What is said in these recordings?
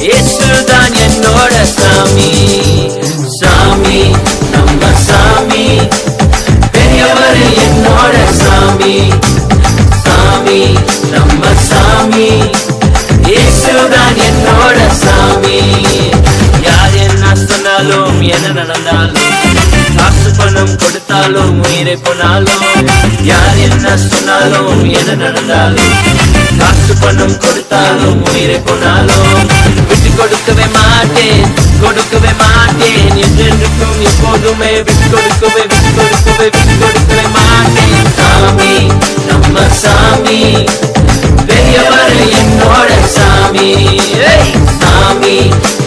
இயேசுதான் என்னோட சாமி. சாமி நம்ம சாமி, பெரியவர் என்னோட சாமி. சாமி நம்ம சாமி, இயேசுதான் என்னோட சாமி. யார் என்ன சொன்னாலும் என்ன நடந்தாலும், காசு பணம் கொடுத்தாலும் உயிரை போனாலும், யார் என்ன சொன்னாலும் என்ன நடந்தாலும், காசு பணம் கொடுத்தாலும் உயிரை போனாலும், விட்டு கொடுக்கவே மாட்டேன், கொடுக்கவே மாட்டேன். என்றென்றுக்கும் எப்போதுமே விட்டு கொடுக்கவே விட்டு கொடுக்கவே விட்டு கொடுக்கவே மாட்டேன். சாமி நம்ம சாமி, பெரியவர் என்னோட சாமி. சாமி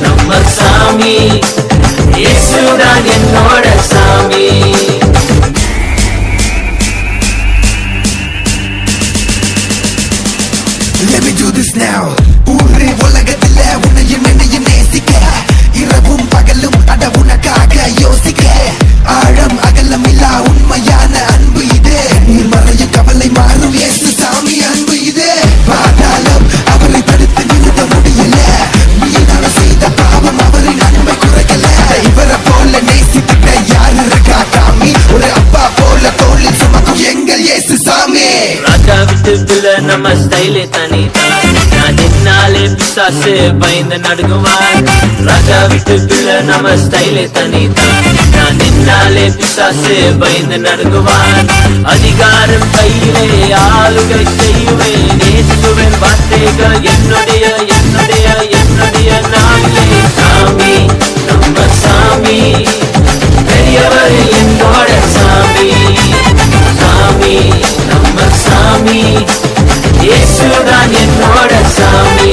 நம்ம சாமி, இயேசுதான் என்னோட சாமி. Let me do this now. ஊரே உலகத்துல உன்னையும் என்னையும் நேசிக்க, இரவும் பகலும் அட உனக்காக யோசிக்க, ஆழம் அகலம் இல்லா உண்மையான அன்பு இது. நீர் மறையும் கவலை மாறும் இயேசு சாமி அன்பு இது. பாதாளம் அவரை தடுத்து நிறுத்த முடியல, நீனால செய்த பாவம் அவரின் அன்பை குறைக்கல. இவரை போல நேசித்துட்ட யாரு இருக்கா சாமி? ஒரு அப்பா போல தோளில் சுமக்கும் எங்கள் இயேசு சாமி. ராஜா விட்டு பிள்ளை நம்ம ஸ்டைலே தனிதான், நான் நின்னாலே பிசாசு பயந்து நடுங்குவார். ராஜா விட்டு பிள்ளை நம்ம ஸ்டைலே தனிதான், நான் நின்னாலே பிசாசு பயந்து நடுங்குவார். அதிகாரம் கையிலே ஆளுகை செய்வேன், இயேசுவின் வார்த்தைகள் என்னுடைய என்னுடைய என்னுடைய நாவிலே. சாமி நம்ம சாமி, பெரியவர் என்னோட சாமி. சாமி நம்ம சாமி, இயேசுதான் என்னோட சாமி.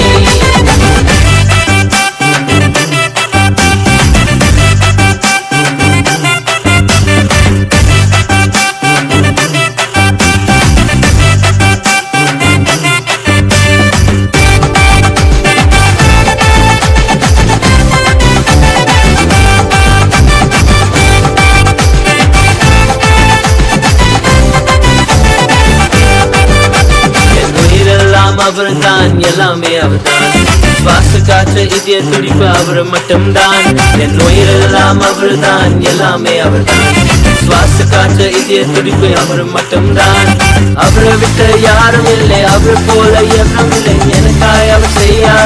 அவர்தான் எல்லாமே அவர்தான், சுவாச காற்று இதய துடிப்பு அவர் மட்டும்தான். என் உயிரெல்லாம் அவர்தான் எல்லாமே அவர்தான், சுவாச காற்று இதய துடிப்பு அவர் மட்டும்தான். அவரை விட்டு யாரும் இல்லை, அவர் போல எவரும் இல்லை, எனக்காய் அவர் செய்யாத